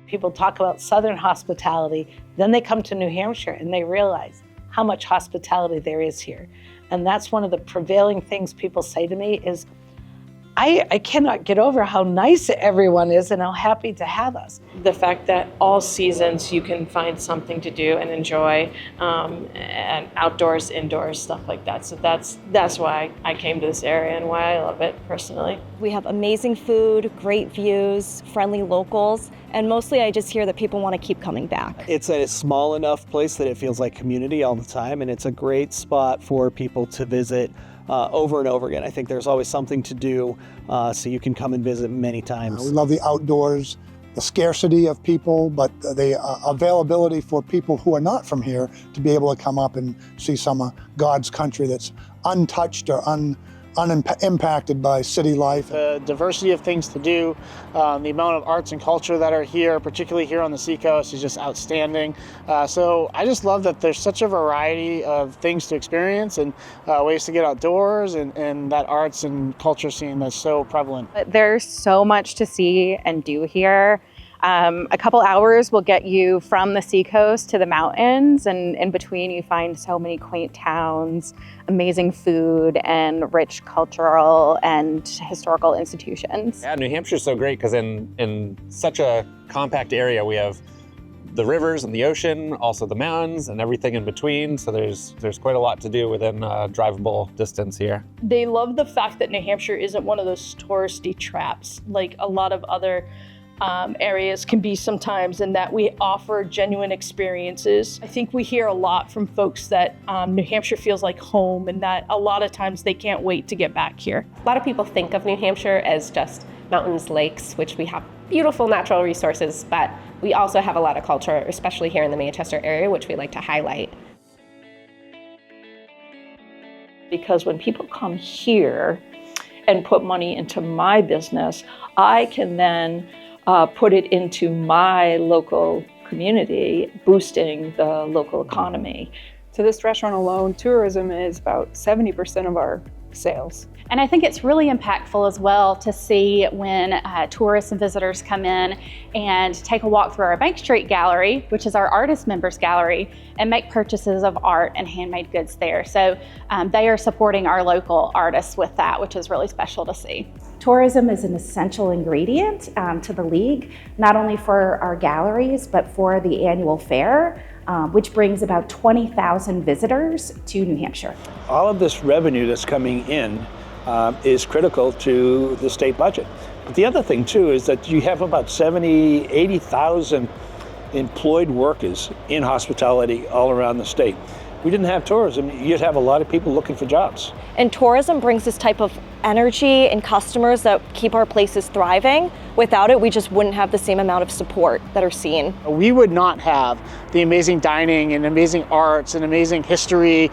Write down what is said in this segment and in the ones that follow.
People talk about Southern hospitality, then they come to New Hampshire and they realize how much hospitality there is here. And that's one of the prevailing things people say to me is, I cannot get over how nice everyone is and how happy to have us. The fact that all seasons you can find something to do and enjoy, and outdoors, indoors, stuff like that. So that's why I came to this area and why I love it personally. We have amazing food, great views, friendly locals, and mostly I just hear that people want to keep coming back. It's a small enough place that it feels like community all the time, and it's a great spot for people to visit over and over again. I think there's always something to do, so you can come and visit many times. We love the outdoors, the scarcity of people, but the availability for people who are not from here to be able to come up and see some of God's country that's untouched or unimpacted by city life. The diversity of things to do, the amount of arts and culture that are here, particularly here on the seacoast, is just outstanding. So I just love that there's such a variety of things to experience and ways to get outdoors, and that arts and culture scene that's so prevalent. There's so much to see and do here. A couple hours will get you from the seacoast to the mountains, and in between you find so many quaint towns, amazing food, and rich cultural and historical institutions. Yeah, New Hampshire's so great because in such a compact area we have the rivers and the ocean, also the mountains and everything in between. So there's quite a lot to do within drivable distance here. They love the fact that New Hampshire isn't one of those touristy traps like a lot of other areas can be sometimes, and that we offer genuine experiences. I think we hear a lot from folks that New Hampshire feels like home, and that a lot of times they can't wait to get back here. A lot of people think of New Hampshire as just mountains, lakes, which we have beautiful natural resources, but we also have a lot of culture, especially here in the Manchester area, which we like to highlight. Because when people come here and put money into my business, I can then put it into my local community, boosting the local economy. To this restaurant alone, tourism is about 70% of our sales. And I think it's really impactful as well to see when tourists and visitors come in and take a walk through our Bank Street Gallery, which is our artist members gallery, and make purchases of art and handmade goods there. So they are supporting our local artists with that, which is really special to see. Tourism is an essential ingredient to the league, not only for our galleries, but for the annual fair, which brings about 20,000 visitors to New Hampshire. All of this revenue that's coming in is critical to the state budget. But the other thing too is that you have about 80,000 employed workers in hospitality all around the state. If we didn't have tourism, you'd have a lot of people looking for jobs. And tourism brings this type of energy and customers that keep our places thriving. Without it, we just wouldn't have the same amount of support that are seen. We would not have the amazing dining and amazing arts and amazing history,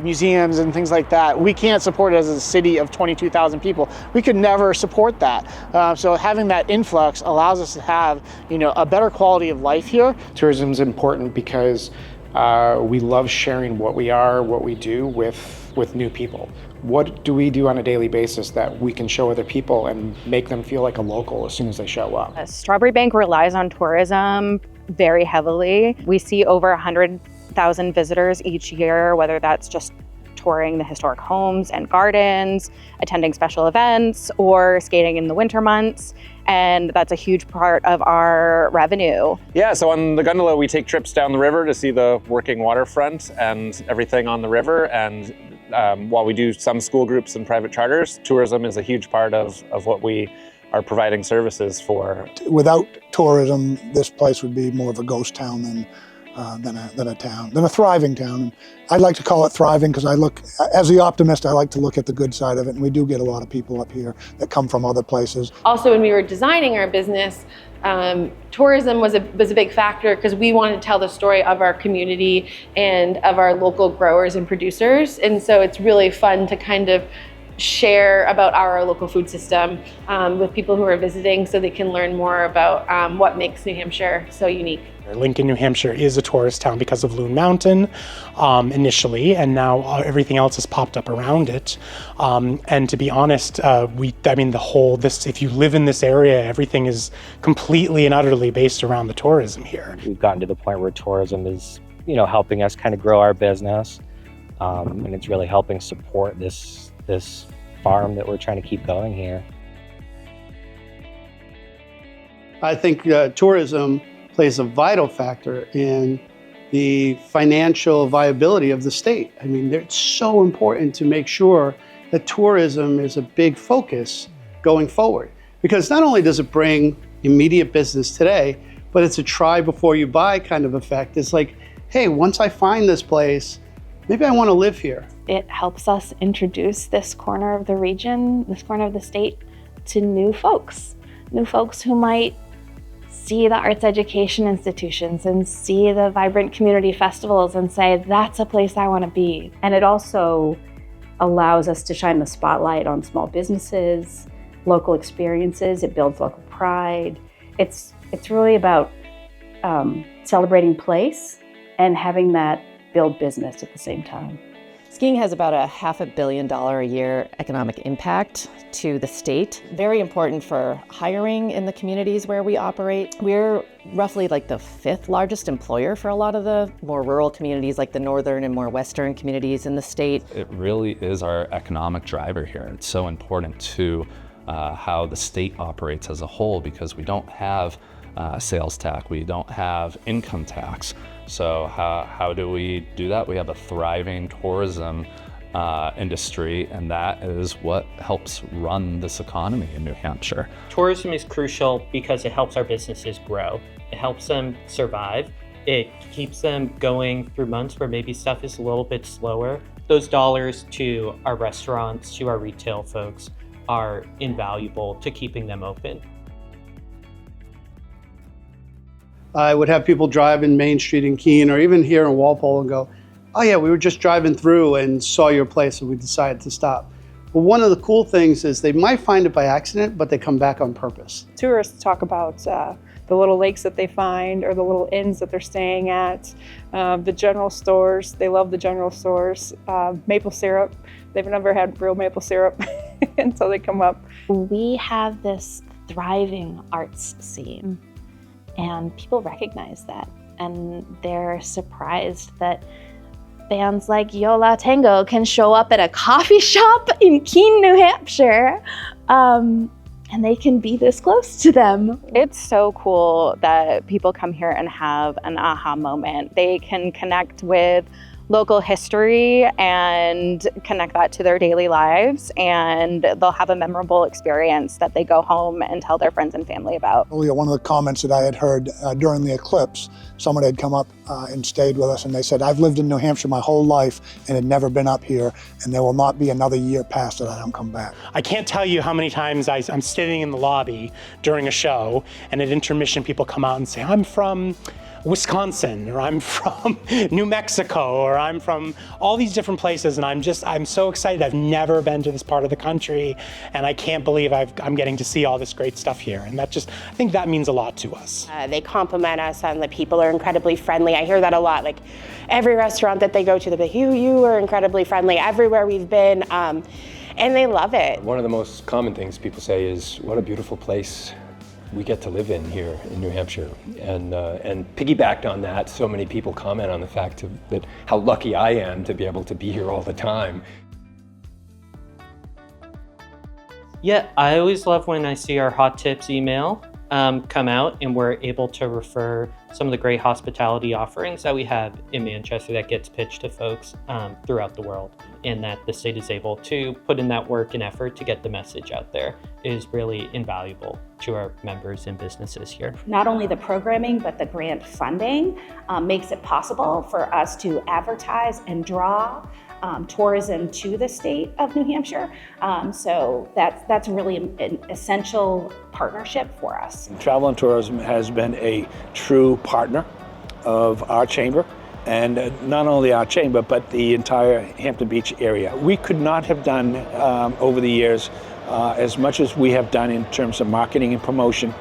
museums and things like that. We can't support it as a city of 22,000 people. We could never support that. So having that influx allows us to have, a better quality of life here. Tourism is important because we love sharing what we do with new people. What do we do on a daily basis that we can show other people and make them feel like a local as soon as they show up? Strawberry Bank relies on tourism very heavily. We see over 100,000 visitors each year, whether that's just touring the historic homes and gardens, attending special events, or skating in the winter months. And that's a huge part of our revenue. Yeah, so on the gondola, we take trips down the river to see the working waterfront and everything on the river. And while we do some school groups and private charters, tourism is a huge part of what we are providing services for. Without tourism, this place would be more of a ghost town than a thriving town. And I like to call it thriving because as the optimist, I like to look at the good side of it, and we do get a lot of people up here that come from other places. Also, when we were designing our business, tourism was a big factor because we wanted to tell the story of our community and of our local growers and producers. And so it's really fun to kind of share about our local food system with people who are visiting so they can learn more about what makes New Hampshire so unique. Lincoln, New Hampshire is a tourist town because of Loon Mountain initially, and now everything else has popped up around it. And to be honest, if you live in this area, everything is completely and utterly based around the tourism here. We've gotten to the point where tourism is, helping us kind of grow our business, and it's really helping support this farm that we're trying to keep going here. I think tourism plays a vital factor in the financial viability of the state. I mean, it's so important to make sure that tourism is a big focus going forward, because not only does it bring immediate business today, but it's a try before you buy kind of effect. It's like, hey, once I find this place, maybe I want to live here. It helps us introduce this corner of the region, this corner of the state, to new folks who might see the arts education institutions and see the vibrant community festivals and say, that's a place I want to be. And it also allows us to shine the spotlight on small businesses, local experiences. It builds local pride. It's really about celebrating place and having that build business at the same time. Skiing has about a $500 million a year economic impact to the state. Very important for hiring in the communities where we operate. We're roughly like the 5th largest employer for a lot of the more rural communities, like the northern and more western communities in the state. It really is our economic driver here. It's so important to how the state operates as a whole, because we don't have sales tax, we don't have income tax. So how do we do that? We have a thriving tourism industry, and that is what helps run this economy in New Hampshire. Tourism is crucial because it helps our businesses grow. It helps them survive. It keeps them going through months where maybe stuff is a little bit slower. Those dollars to our restaurants, to our retail folks, are invaluable to keeping them open. I would have people drive in Main Street in Keene or even here in Walpole and go, oh yeah, we were just driving through and saw your place and we decided to stop. But one of the cool things is they might find it by accident, but they come back on purpose. Tourists talk about the little lakes that they find or the little inns that they're staying at, the general stores. They love the general stores. Maple syrup. They've never had real maple syrup until they come up. We have this thriving arts scene, and people recognize that, and they're surprised that bands like Yo La Tengo can show up at a coffee shop in Keene, New Hampshire, and they can be this close to them. It's so cool that people come here and have an aha moment. They can connect with local history and connect that to their daily lives, and they'll have a memorable experience that they go home and tell their friends and family about. One of the comments that I had heard during the eclipse, someone had come up and stayed with us, and they said, I've lived in New Hampshire my whole life and had never been up here, and there will not be another year past that I don't come back. I can't tell you how many times I'm sitting in the lobby during a show, and at intermission people come out and say, I'm from Wisconsin, or I'm from New Mexico, or I'm from all these different places, and I'm so excited. I've never been to this part of the country, and I can't believe I'm getting to see all this great stuff here. And I think that means a lot to us. They compliment us, and the people are incredibly friendly. I hear that a lot. Like every restaurant that they go to, they're like, you are incredibly friendly everywhere we've been, and they love it. One of the most common things people say is, what a beautiful place we get to live in here in New Hampshire. And piggybacked on that, so many people comment on the fact that how lucky I am to be able to be here all the time. Yeah, I always love when I see our hot tips email come out, and we're able to refer some of the great hospitality offerings that we have in Manchester that gets pitched to folks throughout the world, and that the state is able to put in that work and effort to get the message out there is really invaluable to our members and businesses here. Not only the programming, but the grant funding makes it possible for us to advertise and draw tourism to the state of New Hampshire. So that's really an essential partnership for us. Travel and tourism has been a true partner of our chamber. and not only our chamber, but the entire Hampton Beach area. We could not have done over the years as much as we have done in terms of marketing and promotion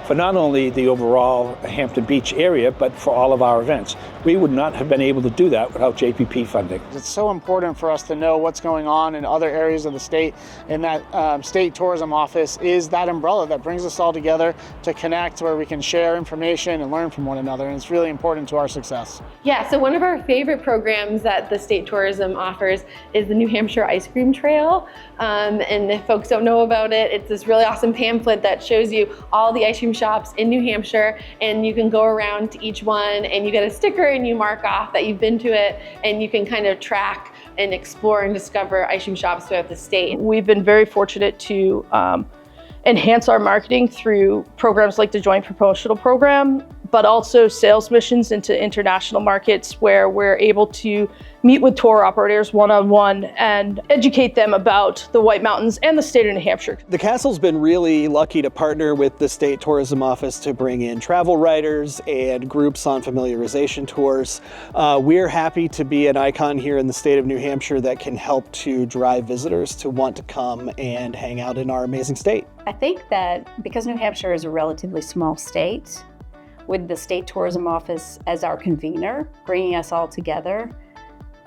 for not only the overall Hampton Beach area, but for all of our events. We would not have been able to do that without JPP funding. It's so important for us to know what's going on in other areas of the state, and that state tourism office is that umbrella that brings us all together to connect, where we can share information and learn from one another, and it's really important to our success. Yeah, so one of our favorite programs that the state tourism offers is the New Hampshire Ice Cream Trail. And if folks don't know about it, it's this really awesome pamphlet that shows you all the ice cream shops in New Hampshire, and you can go around to each one and you get a sticker and you mark off that you've been to it, and you can kind of track and explore and discover ice cream shops throughout the state. We've been very fortunate to enhance our marketing through programs like the Joint Promotional Program, but also sales missions into international markets where we're able to meet with tour operators one-on-one and educate them about the White Mountains and the state of New Hampshire. The Castle's been really lucky to partner with the State Tourism Office to bring in travel writers and groups on familiarization tours. We're happy to be an icon here in the state of New Hampshire that can help to drive visitors to want to come and hang out in our amazing state. I think that because New Hampshire is a relatively small state, with the State Tourism Office as our convener, bringing us all together,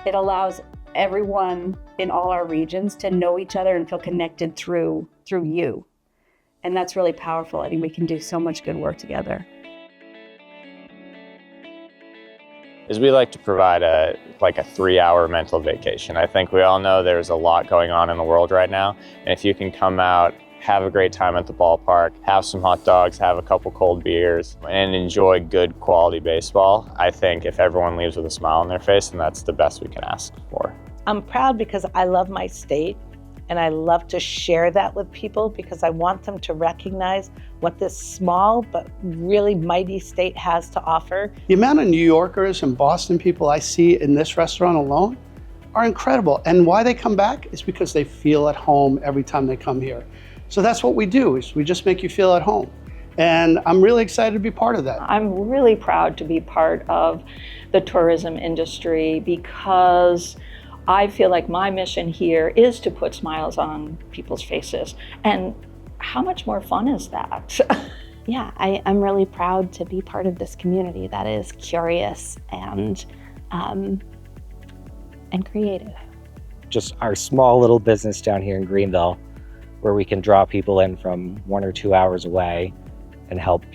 it allows everyone in all our regions to know each other and feel connected through you. And that's really powerful. I think we can do so much good work together. Is we like to provide a 3-hour mental vacation. I think we all know there's a lot going on in the world right now. And if you can come out, have a great time at the ballpark, have some hot dogs, have a couple cold beers, and enjoy good quality baseball, I think if everyone leaves with a smile on their face, then that's the best we can ask for. I'm proud because I love my state, and I love to share that with people because I want them to recognize what this small but really mighty state has to offer. The amount of New Yorkers and Boston people I see in this restaurant alone are incredible. And why they come back is because they feel at home every time they come here. So that's what we do, is we just make you feel at home. And I'm really excited to be part of that. I'm really proud to be part of the tourism industry because I feel like my mission here is to put smiles on people's faces. And how much more fun is that? Yeah, I'm really proud to be part of this community that is curious and creative. Just our small little business down here in Greenville, where we can draw people in from 1 or 2 hours away and help,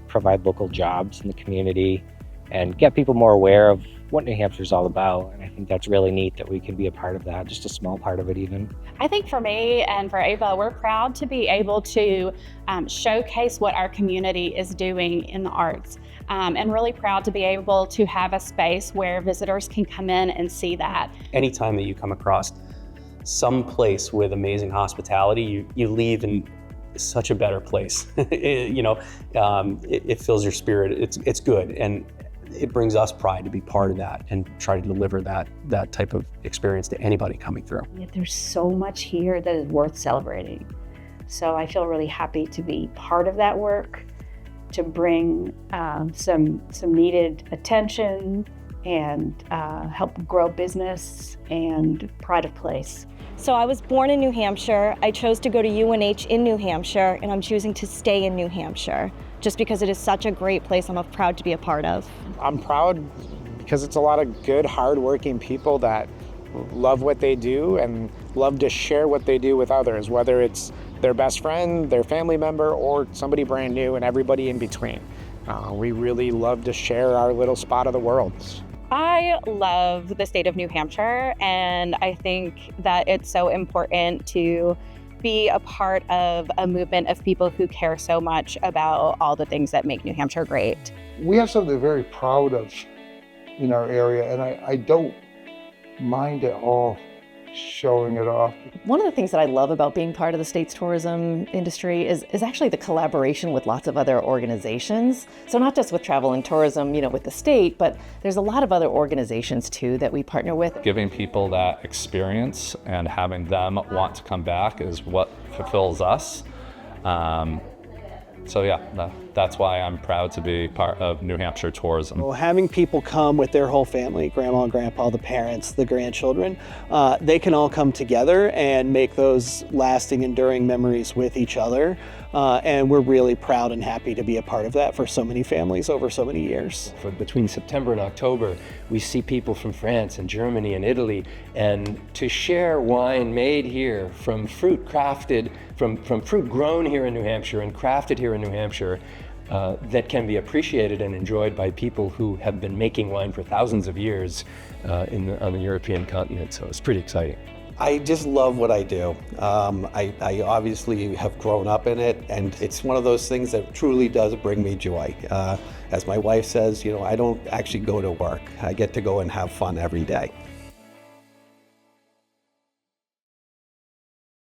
provide local jobs in the community and get people more aware of what New Hampshire's all about. And I think that's really neat that we can be a part of that, just a small part of it even. I think for me and for Ava, we're proud to be able to showcase what our community is doing in the arts. And really proud to be able to have a space where visitors can come in and see that. Anytime that you come across some place with amazing hospitality, you leave in such a better place. It fills your spirit. It's good, and it brings us pride to be part of that and try to deliver that type of experience to anybody coming through. Yet there's so much here that is worth celebrating. So I feel really happy to be part of that work, to bring some needed attention and help grow business and pride of place. So I was born in New Hampshire. I chose to go to UNH in New Hampshire, and I'm choosing to stay in New Hampshire just because it is such a great place I'm proud to be a part of. I'm proud because it's a lot of good, hardworking people that love what they do and love to share what they do with others, whether it's their best friend, their family member, or somebody brand new, and everybody in between. We really love to share our little spot of the world. I love the state of New Hampshire, and I think that it's so important to be a part of a movement of people who care so much about all the things that make New Hampshire great. We have something very proud of in our area, and I don't mind at all showing it off. One of the things that I love about being part of the state's tourism industry is actually the collaboration with lots of other organizations. So not just with travel and tourism, with the state, but there's a lot of other organizations too that we partner with. Giving people that experience and having them want to come back is what fulfills us. So yeah, that's why I'm proud to be part of New Hampshire tourism. Well, having people come with their whole family, grandma and grandpa, the parents, the grandchildren, they can all come together and make those lasting, enduring memories with each other. And we're really proud and happy to be a part of that for so many families over so many years. Between September and October, we see people from France and Germany and Italy, and to share wine made here from fruit crafted, from fruit grown here in New Hampshire and crafted here in New Hampshire, that can be appreciated and enjoyed by people who have been making wine for thousands of years on the European continent. So it's pretty exciting. I just love what I do. I obviously have grown up in it, and it's one of those things that truly does bring me joy. As my wife says, I don't actually go to work. I get to go and have fun every day.